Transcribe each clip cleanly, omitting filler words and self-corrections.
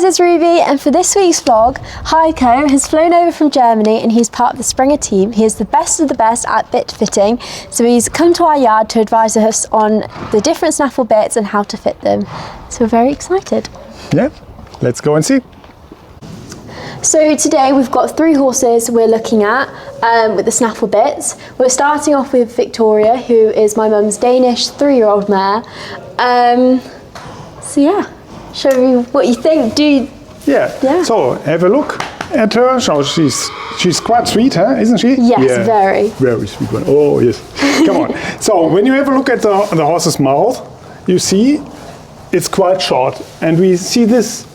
guys, it's Ruby, and for this week's vlog, Heiko has flown over from Germany and he's part of the Sprenger team. He is the best of the best at bit fitting, so he's come to our yard to advise us on the different Snaffle bits and how to fit them. So we're very excited. Yeah, let's go and see. So today we've got 3 horses we're looking at with the Snaffle bits. We're starting off with Victoria, who is my mum's Danish 3-year-old mare. So yeah, show me what you think. Yeah. So have a look at her. So she's quite sweet, huh? Isn't she? Yes, yeah. Very sweet one. Oh yes. Come on. So when you have a look at the horse's mouth, you see it's quite short, and we see this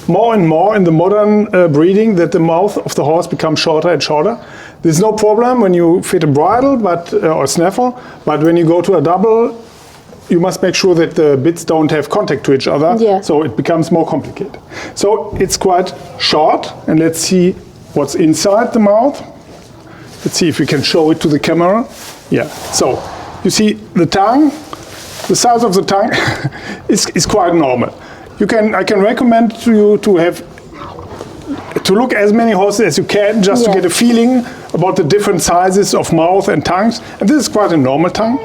more and more in the modern breeding, that the mouth of the horse becomes shorter and shorter. There's no problem when you fit a bridle or snaffle, but when you go to a double, you must make sure that the bits don't have contact to each other, so it becomes more complicated. So it's quite short, and let's see what's inside the mouth. Let's see if we can show it to the camera. Yeah, so you see the tongue, the size of the tongue is quite normal. I can recommend to you to look as many horses as you can, just to get a feeling about the different sizes of mouth and tongues. And this is quite a normal tongue.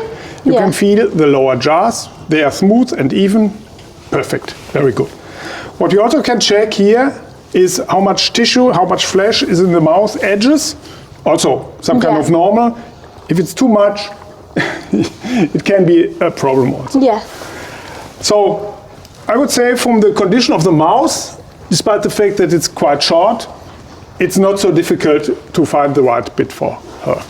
You can feel the lower jaws. They are smooth and even. Perfect. Very good. What you also can check here is how much tissue, how much flesh is in the mouth edges. Also some kind of normal. If it's too much, it can be a problem also. Yeah. So I would say from the condition of the mouth, despite the fact that it's quite short, it's not so difficult to find the right bit for her.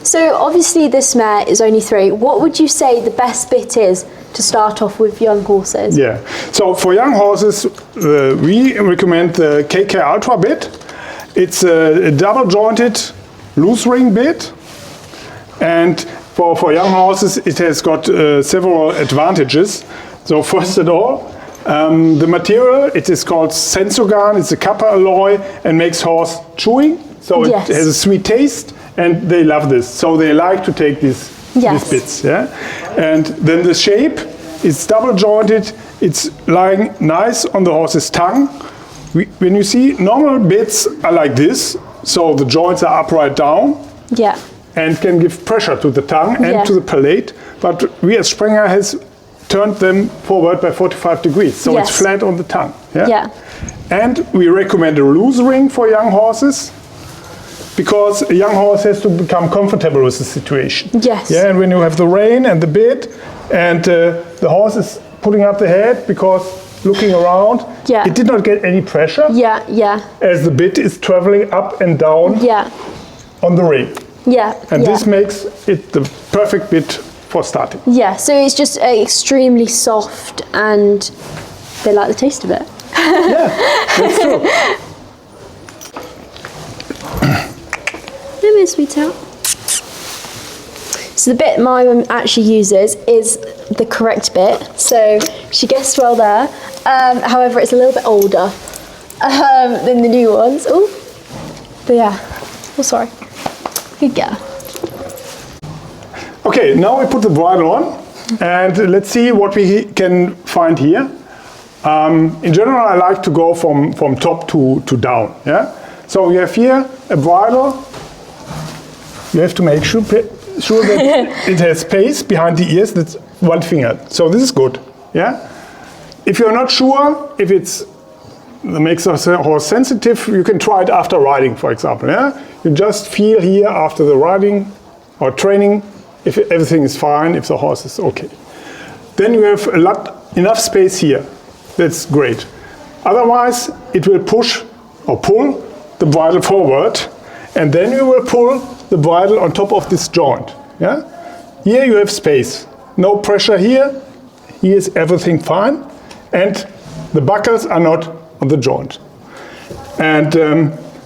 So obviously this mare is only 3. What would you say the best bit is to start off with young horses? Yeah, so for young horses, we recommend the KK Ultra bit. It's a double jointed loose ring bit, and for young horses it has got several advantages. So first of all, the material, it is called Sensogan. It's a copper alloy and makes horse chewing, so it has a sweet taste. And they love this, so they like to take these bits. Yeah? And then the shape is double jointed, it's lying nice on the horse's tongue. When you see normal bits are like this, so the joints are upright down and can give pressure to the tongue and to the palate, but we at Sprenger has turned them forward by 45 degrees, so it's flat on the tongue. And we recommend a loose ring for young horses, because a young horse has to become comfortable with the situation. Yeah, and when you have the rein and the bit, and the horse is putting up the head because looking around, it did not get any pressure. As the bit is traveling up and down on the rein. And this makes it the perfect bit for starting. So it's just extremely soft, and they like the taste of it. That's true. Come here, sweetheart. So the bit my mum actually uses is the correct bit, so she guessed well there. However, it's a little bit older than the new ones. Oh, but yeah. Oh, sorry. Good girl. Okay, now we put the bridle on, and let's see what we can find here. In general, I like to go from top to down. Yeah. So we have here a bridle. You have to make sure that it has space behind the ears. That's 1 finger. So this is good. Yeah. If you're not sure if it makes the horse sensitive, you can try it after riding, for example. Yeah. You just feel here after the riding or training if everything is fine, if the horse is okay. Then you have enough space here. That's great. Otherwise, it will push or pull the bridle forward, and then you will pull the bridle on top of this joint. Yeah? Here you have space. No pressure here. Here is everything fine. And the buckles are not on the joint. And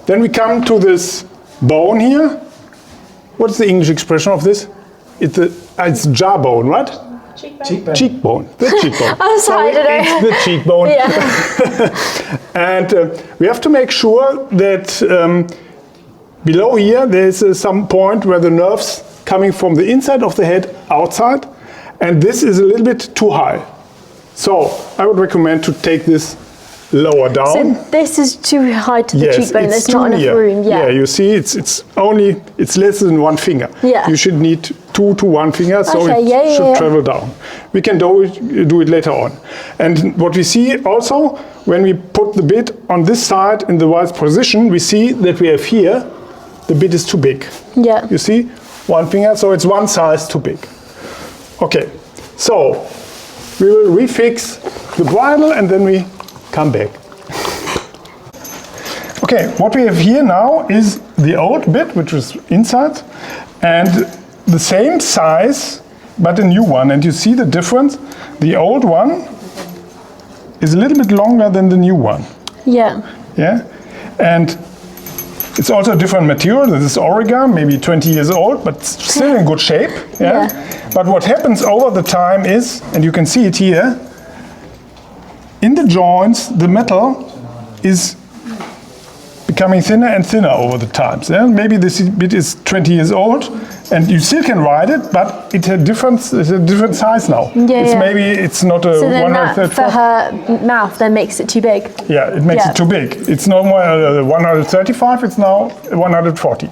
then we come to this bone here. What's the English expression of this? It's jawbone, right? Cheekbone. Cheekbone. The cheekbone. I'm sorry, it's the cheekbone. And we have to make sure that below here there's some point where the nerves coming from the inside of the head outside, and this is a little bit too high. So I would recommend to take this lower down. So this is too high to the Yes, cheekbone. it's There's not too enough near. room. Yeah. You see, it's less than 1 finger. Yeah. You should need 2 to 1 finger, so Okay, it should travel down. We can do it later on. And what we see also, when we put the bit on this side in the right position, we see that we have here, the bit is too big. Yeah. You see, 1 finger, so it's 1 size too big. Okay, so we will refix the bridle and then we come back. Okay, what we have here now is the old bit, which is inside, and the same size, but a new one. And you see the difference? The old one is a little bit longer than the new one. Yeah. Yeah, and it's also a different material. This is Oregon, maybe 20 years old, but still in good shape. Yeah? But what happens over the time is, and you can see it here, in the joints, the metal is becoming thinner and thinner over the times. Yeah? Maybe this bit is 20 years old, and you still can ride it, but it's a different size now. Maybe it's not a so then 135. that for her mouth then makes it too big. Yeah, it makes it too big. It's no more 135, it's now 140.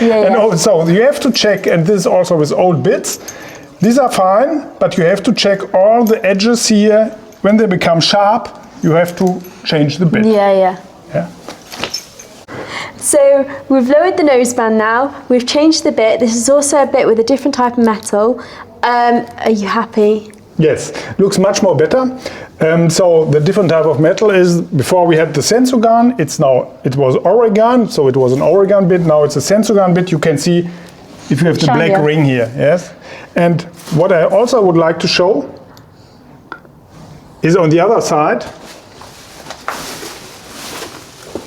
And also you have to check, and this is also with old bits, these are fine, but you have to check all the edges here. When they become sharp, you have to change the bit. Yeah. So we've lowered the noseband now, we've changed the bit. This is also a bit with a different type of metal. Are you happy? Yes, looks much more better. So the different type of metal is, before we had the Sensogun, it was Oregon, so it was an Oregon bit, now it's a Sensogun bit. You can see if you have the Shinier. black ring here, yes. And what I also would like to show is on the other side,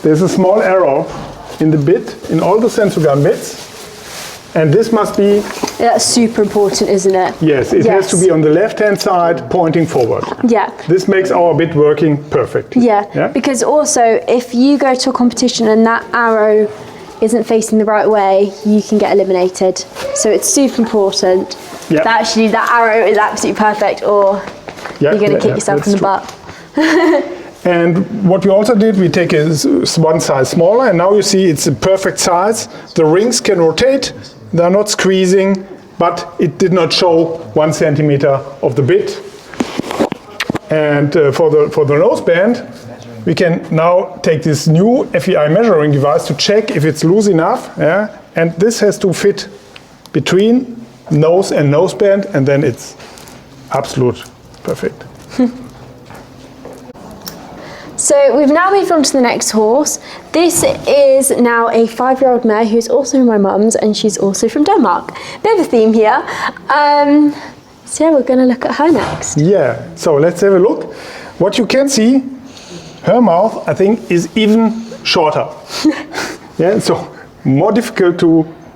there's a small arrow in the bit, in all the Sensogun bits, and this must be... That's super important, isn't it? Yes, it has to be on the left-hand side, pointing forward. Yeah. This makes our bit working perfectly. Yeah, because also, if you go to a competition and that arrow isn't facing the right way, you can get eliminated. So it's super important that actually that arrow is absolutely perfect, or you're going to kick yourself in the butt. And what we also did, we take one size smaller, and now you see it's a perfect size. The rings can rotate, they're not squeezing, but it did not show 1 centimeter of the bit. And for the noseband, we can now take this new FEI measuring device to check if it's loose enough. Yeah? And this has to fit between nose and noseband, and then it's absolute perfect. So we've now moved on to the next horse. This is now a 5-year-old mare who's also my mum's, and she's also from Denmark. Bit of a theme here. So yeah, we're going to look at her next. Yeah, so let's have a look. What you can see, her mouth, I think, is even shorter. Yeah, so more difficult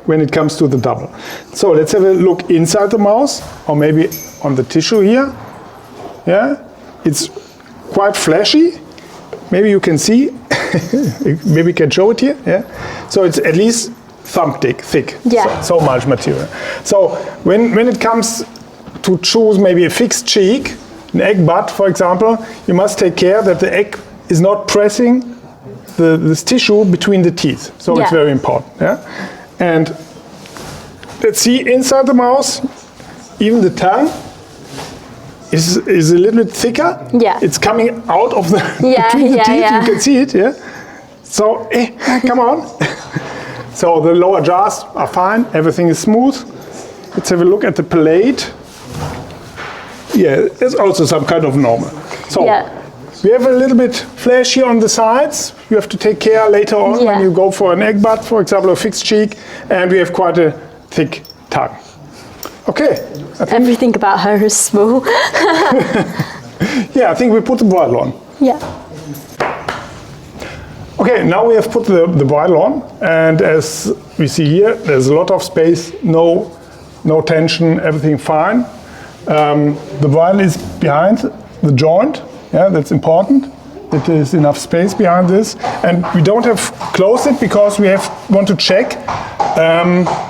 when it comes to the double. So let's have a look inside the mouth, or maybe on the tissue here. Yeah, it's quite flashy. Maybe you can see, maybe we can show it here. Yeah, so it's at least thumb thick. Yeah. So much material. So when it comes to choose maybe a fixed cheek, an egg butt, for example, you must take care that the egg is not pressing this tissue between the teeth. So it's very important. Yeah, and let's see inside the mouth, even the tongue is a little bit thicker. Yeah. It's coming out of the between the teeth. You can see it. Yeah. So come on. So the lower jaws are fine. Everything is smooth. Let's have a look at the palate. Yeah, it's also some kind of normal. So we have a little bit flashy on the sides. You have to take care later on when you go for an egg butt, for example, a fixed cheek, and we have quite a thick tongue. Okay. Everything about her is small. Yeah, I think we put the bridle on. Yeah. Okay, now we have put the bridle on, and as we see here, there's a lot of space, no tension, everything fine. The bridle is behind the joint. Yeah, that's important. That there is enough space behind this, and we don't have closed it because we want to check.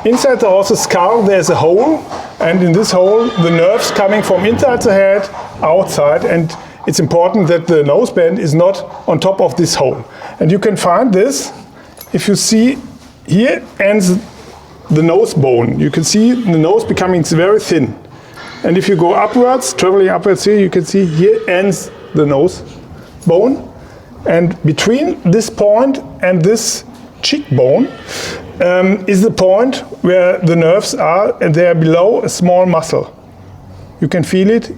Inside the horse's skull there's a hole, and in this hole the nerves coming from inside the head outside, and it's important that the nose band is not on top of this hole. And you can find this, if you see here ends the nose bone. You can see the nose becoming very thin. And if you go upwards, traveling upwards here, you can see here ends the nose bone. And between this point and this cheekbone is the point where the nerves are, and they are below a small muscle. You can feel it.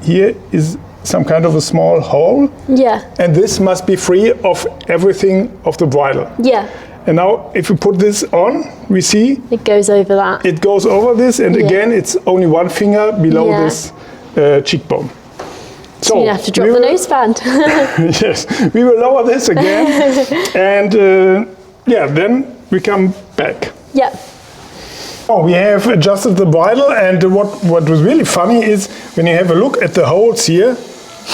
Here is some kind of a small hole. Yeah. And this must be free of everything of the bridle. Yeah. And now if you put this on, we see it goes over that. It goes over this, and again it's only one finger below this cheekbone. So you have to drop the nose band. Yes, we will lower this again, and then we come back. Yeah. Oh, we have adjusted the bridle, and what was really funny is when you have a look at the holes here.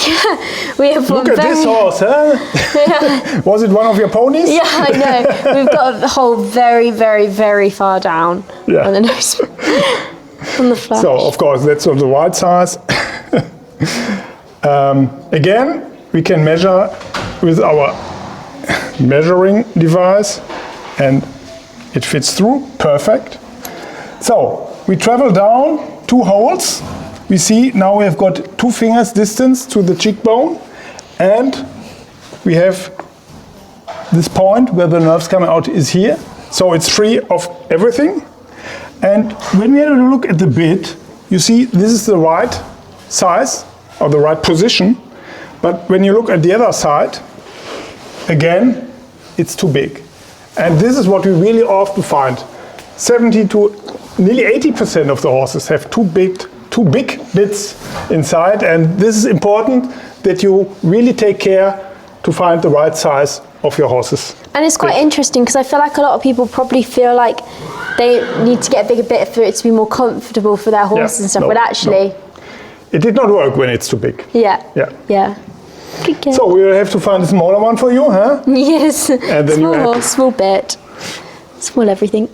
Yeah, we have look at this horse, huh? Yeah. Was it one of your ponies? Yeah, I know. We've got a hole very, very, very far down on the nose, on the flash. So of course that's on the right size. Again, we can measure with our measuring device, and it fits through perfect. So we travel down 2 holes. We see now we have got 2 fingers distance to the cheekbone, and we have this point where the nerves come out is here. So it's free of everything. And when we have a look at the bit, you see this is the right size or the right position. But when you look at the other side, again, it's too big. And this is what we really often find. 70 to nearly 80% of the horses have too big bits inside, and this is important that you really take care to find the right size of your horses. And it's quite interesting because I feel like a lot of people probably feel like they need to get a bigger bit for it to be more comfortable for their horses and stuff, but actually... It did not work when it's too big. Yeah. Okay. So we will have to find a smaller one for you, huh? Yes. And then small bit. Small everything.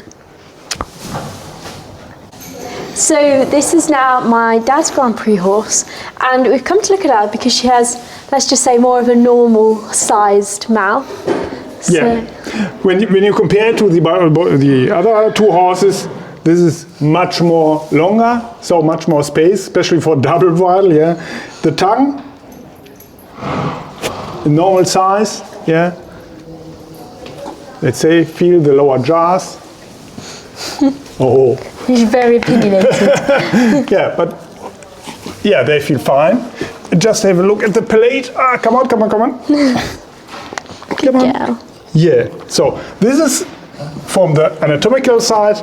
So this is now my dad's Grand Prix horse, and we've come to look at her because she has, let's just say, more of a normal sized mouth. So yeah. When you compare it to the other 2 horses, this is much more longer, so much more space, especially for double bridle. Yeah. The tongue, the normal size. Yeah. Let's say feel the lower jaws. Oh. He's very opinionated. Yeah, but they feel fine. Just have a look at the palate. Come on. Come on. Girl. Yeah, so this is from the anatomical side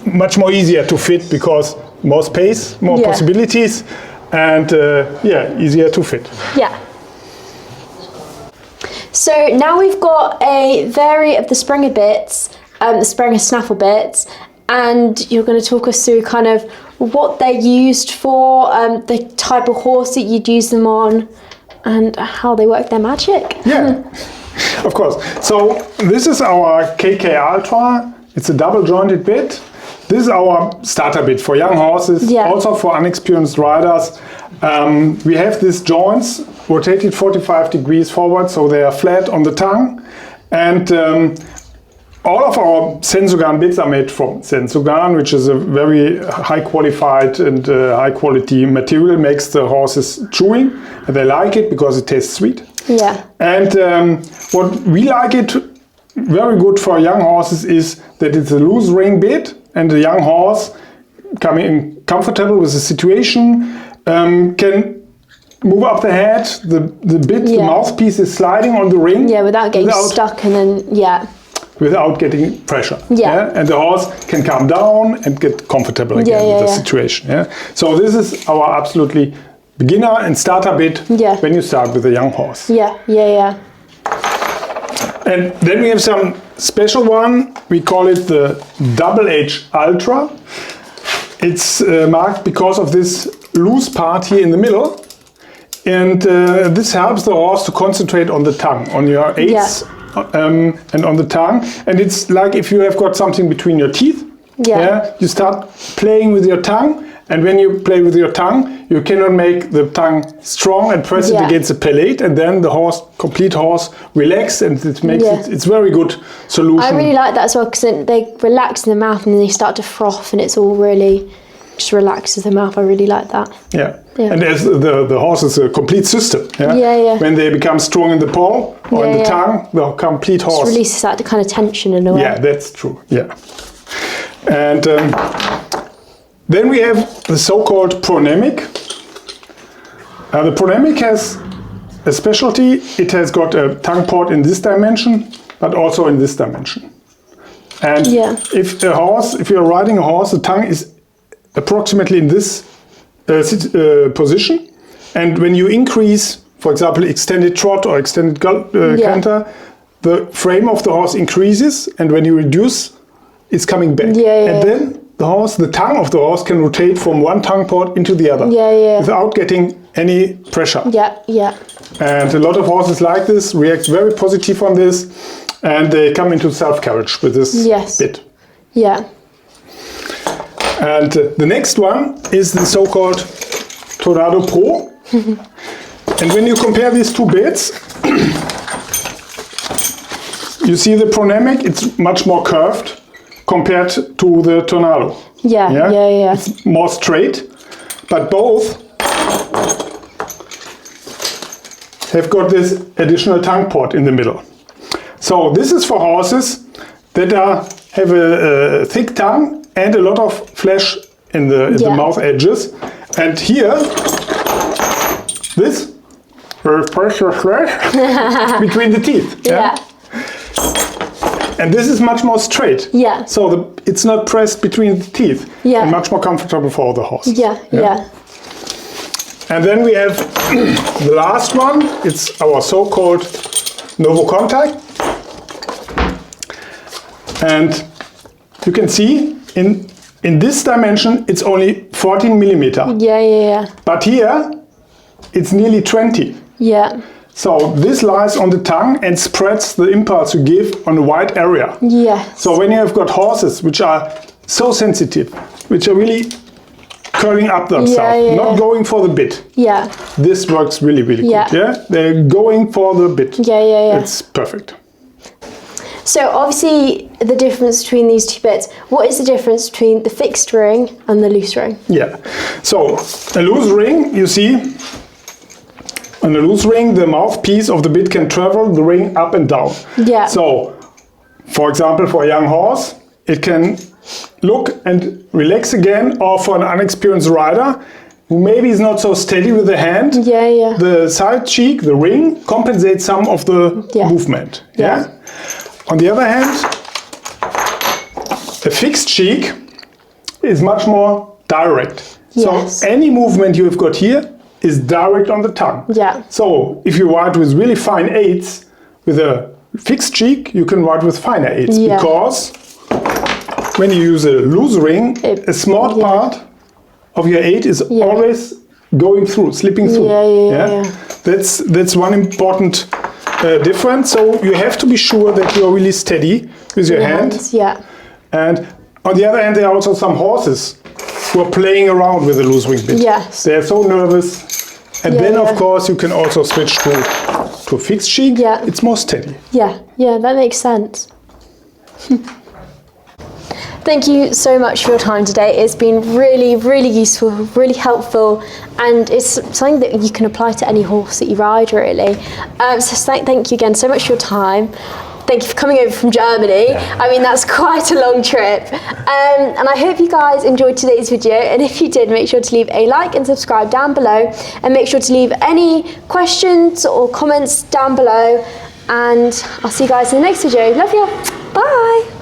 much more easier to fit because more space, more possibilities, and easier to fit. Yeah. So now we've got a variant of the Sprenger Bits, the Sprenger Snaffle Bits, and you're going to talk us through kind of what they're used for, the type of horse that you'd use them on, and how they work their magic. Yeah, of course. So this is our KK Ultra. It's a double jointed bit. This is our starter bit for young horses, also for unexperienced riders. We have these joints rotated 45 degrees forward, so they are flat on the tongue. And all of our Sensogan bits are made from Sensogan, which is a very high qualified and high quality material, makes the horses chewing, and they like it because it tastes sweet. Yeah. And what we like it very good for young horses is that it's a loose ring bit, and the young horse coming comfortable with the situation can move up the head, the bit, the mouthpiece is sliding on the ring. Yeah, without getting stuck and then, without getting pressure. Yeah. And the horse can calm down and get comfortable again with the situation. Yeah. So this is our absolutely beginner and starter bit when you start with a young horse. Yeah. And then we have some special one. We call it the Double H Ultra. It's marked because of this loose part here in the middle. And this helps the horse to concentrate on the tongue, on your aids and on the tongue. And it's like if you have got something between your teeth. You start playing with your tongue, And when you play with your tongue, you cannot make the tongue strong and press it against the palate, and then the complete horse relax, and it makes it's very good solution. I really like that as well, because they relax in the mouth and then they start to froth, and it's all really just relaxes the mouth. I really like that. Yeah. And as the horse is a complete system. When they become strong in the paw or in the tongue, the complete horse just releases that kind of tension in a way. Yeah, that's true. Yeah. And then we have the so-called pronemic. The pronemic has a specialty. It has got a tongue port in this dimension, but also in this dimension. And if you're riding a horse, the tongue is approximately in this position, and when you increase, for example, extended trot or extended canter, the frame of the horse increases, and when you reduce, it's coming back. And then the tongue of the horse can rotate from one tongue port into the other without getting any pressure. And a lot of horses like this, react very positive on this, and they come into self-carriage with this bit. And the next one is the so-called Tornado Pro. And when you compare these two bits, you see the pronemic, it's much more curved compared to the Tornado. It's more straight, but both have got this additional tongue port in the middle. So this is for horses that have a thick tongue and a lot of flesh in the mouth edges. And here, this pressure flesh between the teeth. And this is much more straight. So it's not pressed between the teeth. And much more comfortable for the horse. And then we have the last one. It's our so-called Novo Contact. And you can see in this dimension it's only 14 millimeter. But here it's nearly 20. So this lies on the tongue and spreads the impulse you give on a wide area. So when you have got horses which are so sensitive, which are really curling up themselves, not going for the bit. This works really, really good. They're going for the bit. It's perfect. So obviously the difference between these two bits, what is the difference between the fixed ring and the loose ring? So a loose ring, you see, on a loose ring the mouthpiece of the bit can travel the ring up and down. So for example, for a young horse, it can look and relax again, or for an unexperienced rider who maybe is not so steady with the hand, the side cheek, the ring, compensates some of the movement. On the other hand, a fixed cheek is much more direct. So any movement you have got here is direct on the tongue. So if you ride with really fine eights with a fixed cheek, you can ride with finer eights, because when you use a loose ring, a small part of your eight is always going through, slipping through. That's one important difference. So you have to be sure that you're really steady with your hands. And on the other hand, there are also some horses who are playing around with the loose ring bit. They are so nervous. And then of course you can also switch to a fixed cheek. It's more steady. That makes sense. Thank you so much for your time today. It's been really, really useful, really helpful, and it's something that you can apply to any horse that you ride, really. So thank you again so much for your time. Thank you for coming over from Germany. I mean, that's quite a long trip. And I hope you guys enjoyed today's video. And if you did, make sure to leave a like and subscribe down below. And make sure to leave any questions or comments down below. And I'll see you guys in the next video. Love you. Bye.